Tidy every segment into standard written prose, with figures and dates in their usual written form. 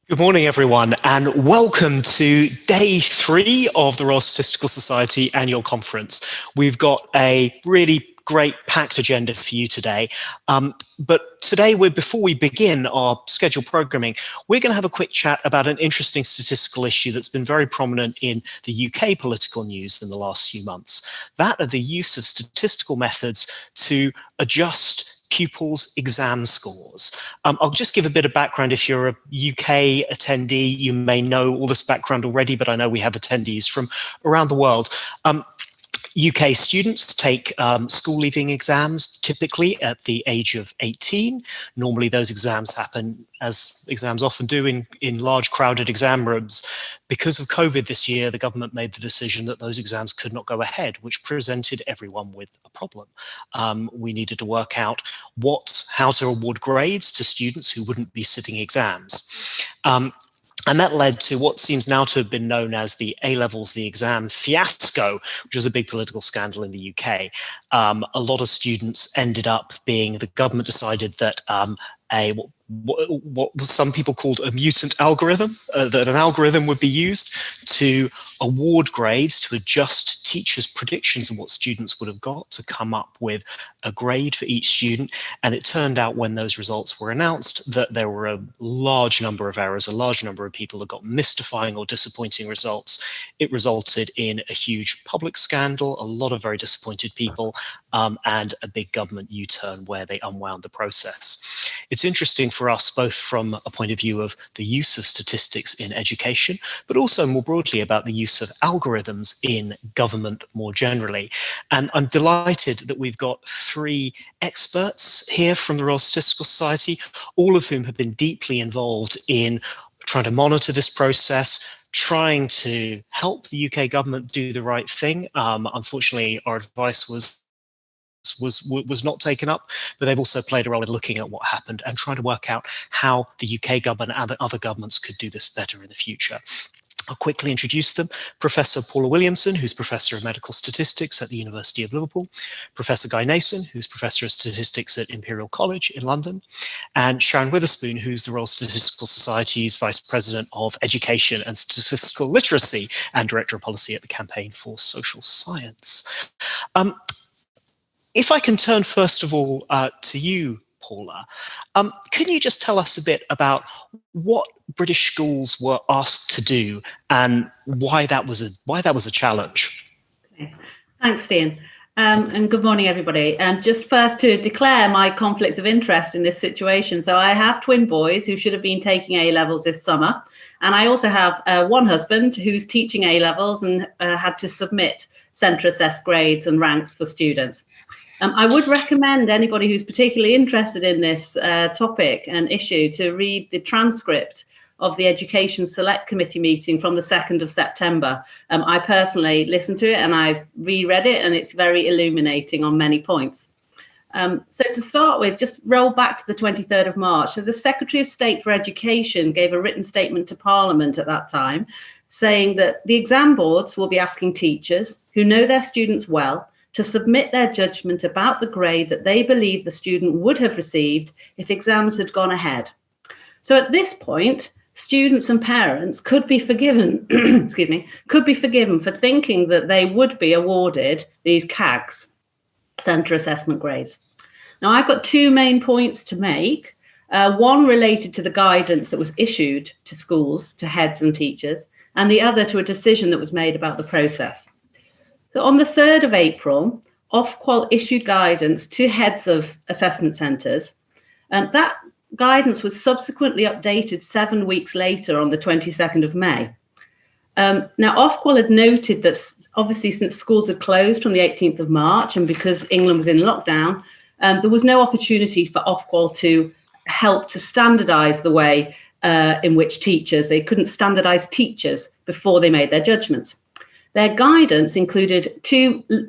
Good morning, everyone, and welcome to day 3 of the Royal Statistical Society annual conference. We've got a really great packed agenda for you today. But today, before we begin our scheduled programming, we're going to have a quick chat about an interesting statistical issue that's been very prominent in the UK political news in the last few months. That of the use of statistical methods to adjust pupils' exam scores. I'll just give a bit of background. If you're a UK attendee, you may know all this background already, but I know we have attendees from around the world. UK students take school leaving exams typically at the age of 18. Normally those exams happen, as exams often do, in large crowded exam rooms. Because of COVID this year, the government made the decision that those exams could not go ahead, which presented everyone with a problem. We needed to work out how to award grades to students who wouldn't be sitting exams. And that led to what seems now to have been known as the A-levels, the exam fiasco, which was a big political scandal in the UK. A lot of students ended up the government decided that what some people called a mutant algorithm, that an algorithm would be used to award grades, to adjust teachers' predictions of what students would have got to come up with a grade for each student. And it turned out when those results were announced that there were a large number of errors, a large number of people that got mystifying or disappointing results. It resulted in a huge public scandal, a lot of very disappointed people, and a big government U-turn where they unwound the process. It's interesting for us, both from a point of view of the use of statistics in education, but also more broadly about the use of algorithms in government more generally. And I'm delighted that we've got 3 experts here from the Royal Statistical Society, all of whom have been deeply involved in trying to monitor this process, trying to help the UK government do the right thing. Unfortunately, our advice was not taken up, but they've also played a role in looking at what happened and trying to work out how the UK government and other governments could do this better in the future. I'll quickly introduce them. Professor Paula Williamson, who's Professor of Medical Statistics at the University of Liverpool. Professor Nason, who's Professor of Statistics at Imperial College in London. And Sharon Witherspoon, who's the Royal Statistical Society's Vice President of Education and Statistical Literacy and Director of Policy at the Campaign for Social Science. If I can turn first of all to you, Paula, can you just tell us a bit about what British schools were asked to do and why that was a challenge? Okay. Thanks, Stian. And good morning, everybody. And just first to declare my conflicts of interest in this situation. So I have twin boys who should have been taking A-levels this summer. And I also have one husband who's teaching A-levels and had to submit centre-assessed grades and ranks for students. I would recommend anybody who's particularly interested in this topic and issue to read the transcript of the Education Select Committee meeting from the 2nd of September. I personally listened to it and I reread it, and it's very illuminating on many points. So to start with, just roll back to the 23rd of March. So the Secretary of State for Education gave a written statement to Parliament at that time, saying that the exam boards will be asking teachers who know their students well to submit their judgment about the grade that they believe the student would have received if exams had gone ahead. So at this point, students and parents could be forgiven, could be forgiven for thinking that they would be awarded these CAGs, centre assessment grades. Now, I've got 2 main points to make. One related to the guidance that was issued to schools, to heads and teachers, and the other to a decision that was made about the process. So on the 3rd of April, Ofqual issued guidance to heads of assessment centres, and that guidance was subsequently updated 7 weeks later on the 22nd of May. Now, Ofqual had noted that obviously since schools had closed from the 18th of March and because England was in lockdown, there was no opportunity for Ofqual to help to standardise the way in which they couldn't standardise teachers before they made their judgments. Their guidance included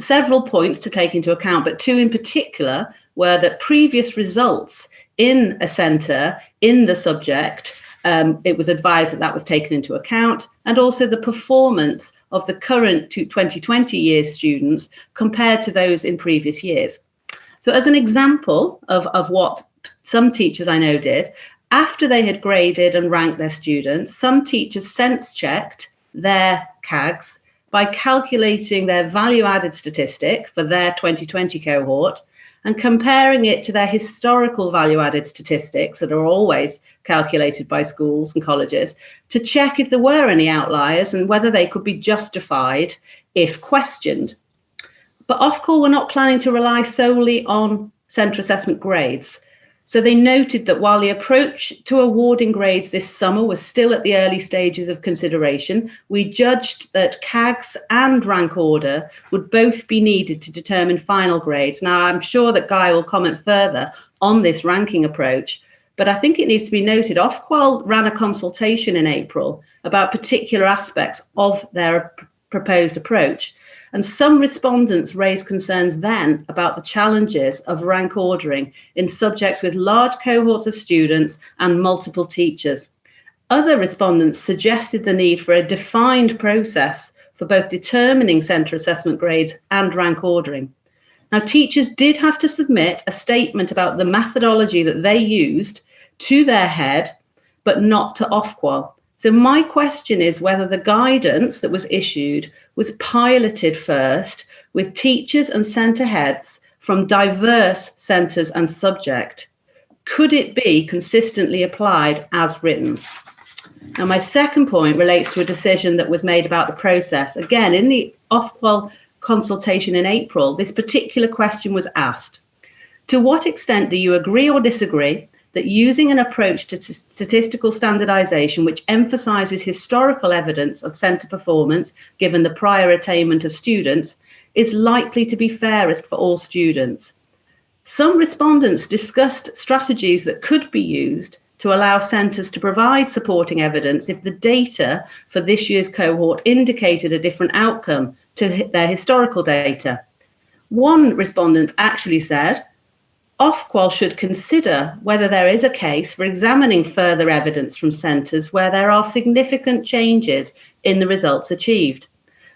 several points to take into account, but 2 in particular were that previous results in a centre, in the subject, it was advised that was taken into account, and also the performance of the current 2020 years students compared to those in previous years. So as an example of what some teachers I know did, After they had graded and ranked their students, some teachers sense-checked their CAGs by calculating their value-added statistic for their 2020 cohort and comparing it to their historical value-added statistics that are always calculated by schools and colleges to check if there were any outliers and whether they could be justified if questioned. But Ofqual were not planning to rely solely on centre assessment grades. So they noted that while the approach to awarding grades this summer was still at the early stages of consideration, we judged that CAGs and rank order would both be needed to determine final grades. Now, I'm sure that Guy will comment further on this ranking approach, but I think it needs to be noted, Ofqual ran a consultation in April about particular aspects of their proposed approach. And some respondents raised concerns then about the challenges of rank ordering in subjects with large cohorts of students and multiple teachers. Other respondents suggested the need for a defined process for both determining centre assessment grades and rank ordering. Now, teachers did have to submit a statement about the methodology that they used to their head, but not to Ofqual. So my question is whether the guidance that was issued was piloted first with teachers and centre heads from diverse centres and subject. Could it be consistently applied as written? Now, my second point relates to a decision that was made about the process. Again, in the Ofqual consultation in April, this particular question was asked. To what extent do you agree or disagree that using an approach to statistical standardization which emphasizes historical evidence of centre performance given the prior attainment of students is likely to be fairest for all students? Some respondents discussed strategies that could be used to allow centres to provide supporting evidence if the data for this year's cohort indicated a different outcome to their historical data. One respondent actually said, Ofqual should consider whether there is a case for examining further evidence from centres where there are significant changes in the results achieved.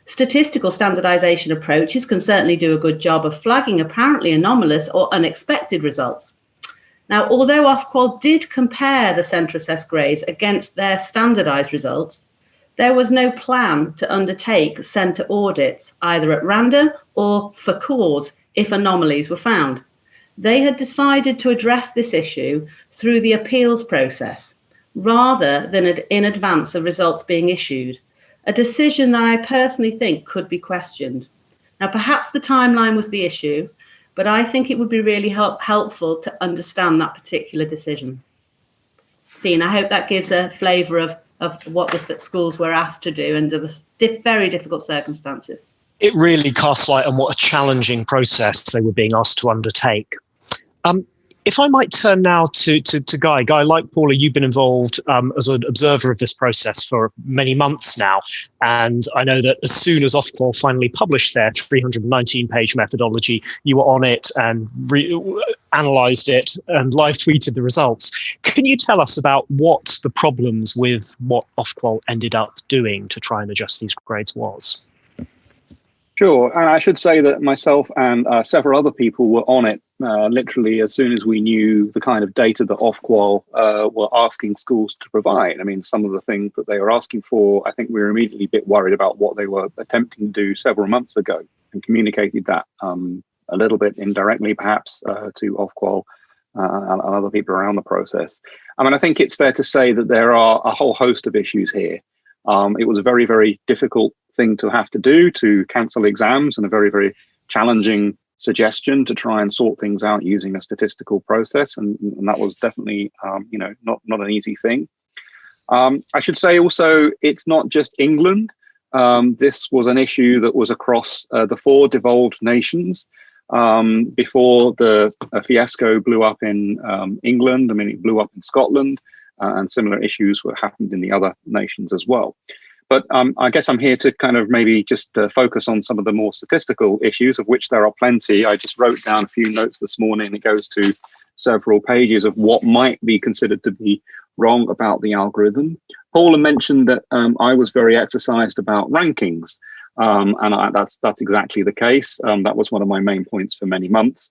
Statistical standardisation approaches can certainly do a good job of flagging apparently anomalous or unexpected results. Now, although Ofqual did compare the centre assessed grades against their standardised results, there was no plan to undertake centre audits, either at random or for cause, if anomalies were found. They had decided to address this issue through the appeals process, rather than in advance of results being issued, a decision that I personally think could be questioned. Now, perhaps the timeline was the issue, but I think it would be really helpful to understand that particular decision. Stian, I hope that gives a flavour of what the schools were asked to do under the very difficult circumstances. It really casts light on what a challenging process they were being asked to undertake. If I might turn now to Guy. Guy, like Paula, you've been involved as an observer of this process for many months now. And I know that as soon as Ofqual finally published their 319-page methodology, you were on it and analysed it and live tweeted the results. Can you tell us about what the problems with what Ofqual ended up doing to try and adjust these grades was? Sure, and I should say that myself and several other people were on it literally as soon as we knew the kind of data that Ofqual were asking schools to provide. I mean, some of the things that they were asking for, I think we were immediately a bit worried about what they were attempting to do several months ago, and communicated that a little bit indirectly, perhaps, to Ofqual and other people around the process. I mean, I think it's fair to say that there are a whole host of issues here. It was a very, very difficult thing to have to do, to cancel exams, and a very, very challenging suggestion to try and sort things out using a statistical process. And that was definitely, not an easy thing. I should say also, it's not just England. This was an issue that was across the 4 devolved nations. Before the fiasco blew up in England, I mean, it blew up in Scotland, and similar issues happened in the other nations as well. But I guess I'm here to kind of maybe just focus on some of the more statistical issues, of which there are plenty. I just wrote down a few notes this morning. It goes to several pages of what might be considered to be wrong about the algorithm. Paula mentioned that I was very exercised about rankings, and that's exactly the case. That was one of my main points for many months.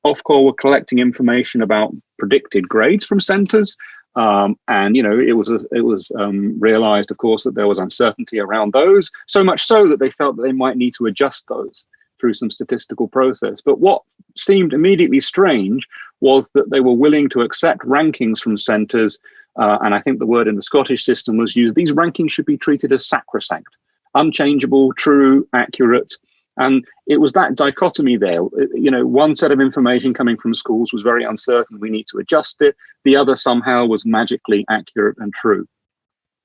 Ofqual were collecting information about predicted grades from centres. And it was realised, of course, that there was uncertainty around those, so much so that they felt that they might need to adjust those through some statistical process. But what seemed immediately strange was that they were willing to accept rankings from centres, and I think the word in the Scottish system was used. These rankings should be treated as sacrosanct, unchangeable, true, accurate. And it was that dichotomy there. One set of information coming from schools was very uncertain. We need to adjust it. The other somehow was magically accurate and true.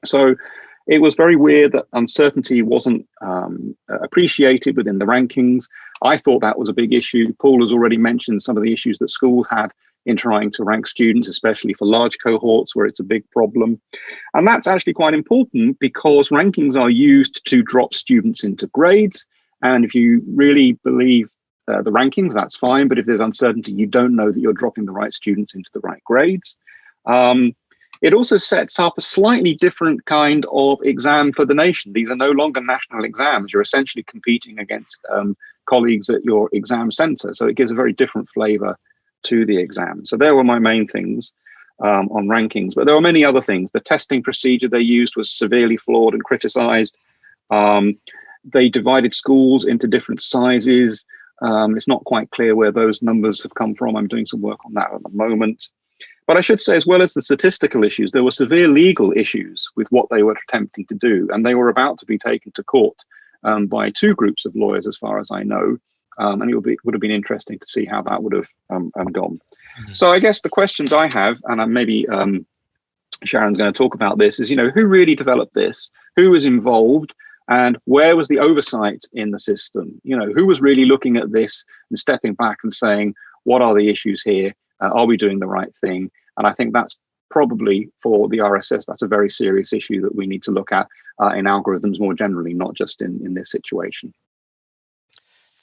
So it was very weird that uncertainty wasn't appreciated within the rankings. I thought that was a big issue. Paul has already mentioned some of the issues that schools had in trying to rank students, especially for large cohorts where it's a big problem. And that's actually quite important because rankings are used to drop students into grades. And if you really believe the rankings, that's fine. But if there's uncertainty, you don't know that you're dropping the right students into the right grades. It also sets up a slightly different kind of exam for the nation. These are no longer national exams. You're essentially competing against colleagues at your exam centre. So it gives a very different flavour to the exam. So there were my main things on rankings. But there were many other things. The testing procedure they used was severely flawed and criticised. They divided schools into different sizes. It's not quite clear where those numbers have come from. I'm doing some work on that at the moment. But I should say, as well as the statistical issues, there were severe legal issues with what they were attempting to do. And they were about to be taken to court by two groups of lawyers, as far as I know. And it would have been interesting to see how that would have gone. So I guess the questions I have, and maybe Sharon's going to talk about this, is, who really developed this? Who was involved? And where was the oversight in the system? Who was really looking at this and stepping back and saying, what are the issues here? Are we doing the right thing? And I think that's probably, for the RSS, that's a very serious issue that we need to look at in algorithms more generally, not just in this situation.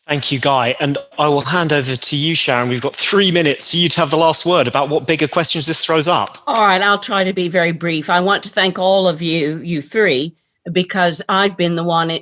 Thank you, Guy. And I will hand over to you, Sharon. We've got 3 minutes for you to have the last word about what bigger questions this throws up. All right, I'll try to be very brief. I want to thank all of you three, because I've been the one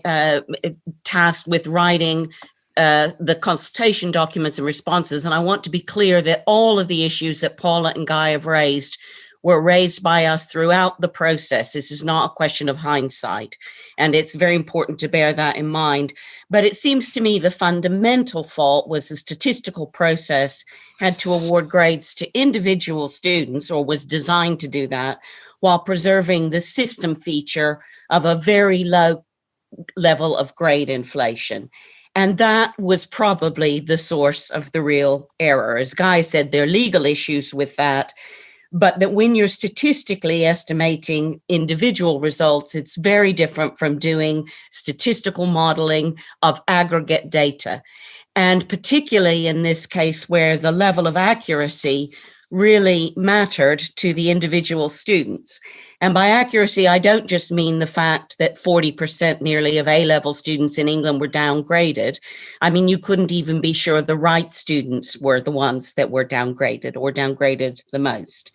tasked with writing the consultation documents and responses. And I want to be clear that all of the issues that Paula and Guy have raised were raised by us throughout the process. This is not a question of hindsight. And it's very important to bear that in mind. But it seems to me the fundamental fault was the statistical process had to award grades to individual students, or was designed to do that, while preserving the system feature of a very low level of grade inflation. And that was probably the source of the real error. As Guy said, there are legal issues with that, but that when you're statistically estimating individual results, it's very different from doing statistical modeling of aggregate data. And particularly in this case, where the level of accuracy really mattered to the individual students. And by accuracy, I don't just mean the fact that 40% nearly of A-level students in England were downgraded. I mean, you couldn't even be sure the right students were the ones that were downgraded or downgraded the most.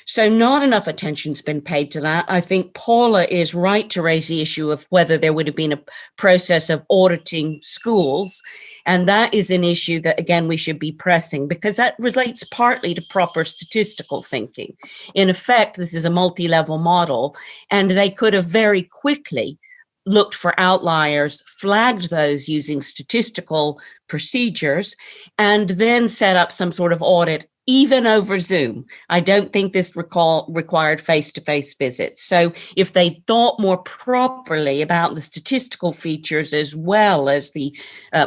So not enough attention's been paid to that. I think Paula is right to raise the issue of whether there would have been a process of auditing schools. And that is an issue that, again, we should be pressing, because that relates partly to proper statistical thinking. In effect, this is a multi-level model, and they could have very quickly looked for outliers, flagged those using statistical procedures, and then set up some sort of audit, even over Zoom. I don't think this required face-to-face visits. So if they thought more properly about the statistical features as well as the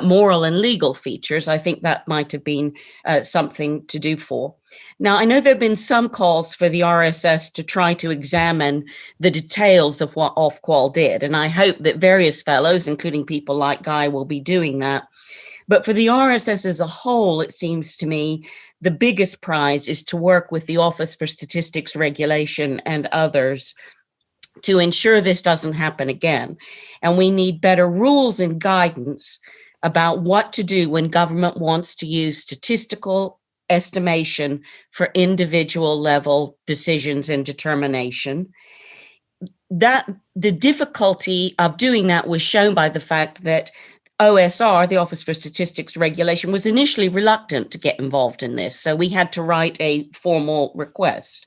moral and legal features, I think that might have been something to do for. Now, I know there have been some calls for the RSS to try to examine the details of what Ofqual did, and I hope that various fellows, including people like Guy, will be doing that. But for the RSS as a whole, it seems to me the biggest prize is to work with the Office for Statistics Regulation and others to ensure this doesn't happen again. And we need better rules and guidance about what to do when government wants to use statistical estimation for individual level decisions and determination. That the difficulty of doing that was shown by the fact that OSR, the Office for Statistics Regulation, was initially reluctant to get involved in this. So we had to write a formal request.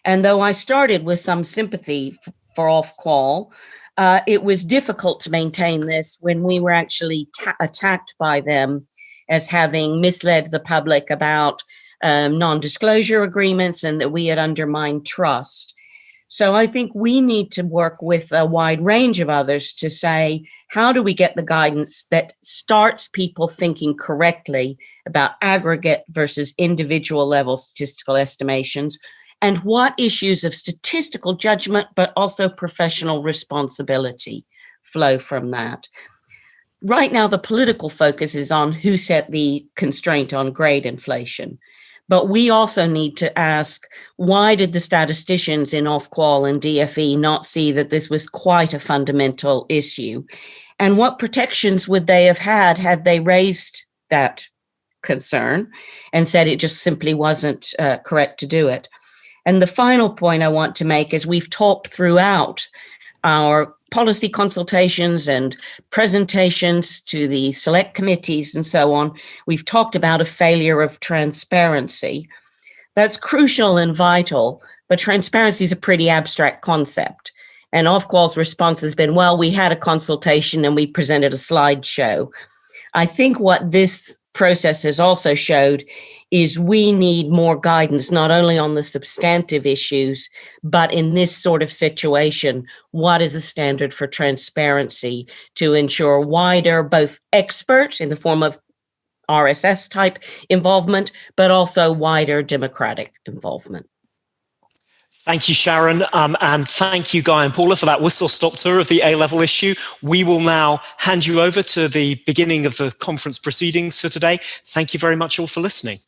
And though I started with some sympathy for Ofqual, it was difficult to maintain this when we were actually attacked by them as having misled the public about non-disclosure agreements and that we had undermined trust. So I think we need to work with a wide range of others to say, how do we get the guidance that starts people thinking correctly about aggregate versus individual level statistical estimations, and what issues of statistical judgment, but also professional responsibility flow from that. Right now, the political focus is on who set the constraint on grade inflation. But we also need to ask, why did the statisticians in Ofqual and DFE not see that this was quite a fundamental issue? And what protections would they have had they raised that concern and said it just simply wasn't correct to do it? And the final point I want to make is we've talked throughout our policy consultations and presentations to the select committees and so on, we've talked about a failure of transparency. That's crucial and vital, but transparency is a pretty abstract concept. And Ofqual's response has been, well, we had a consultation and we presented a slideshow. I think what this process has also showed is we need more guidance, not only on the substantive issues, but in this sort of situation, what is a standard for transparency to ensure wider, both expert in the form of RSS type involvement, but also wider democratic involvement. Thank you, Sharon, and thank you, Guy and Paula, for that whistle-stop tour of the A-level issue. We will now hand you over to the beginning of the conference proceedings for today. Thank you very much all for listening.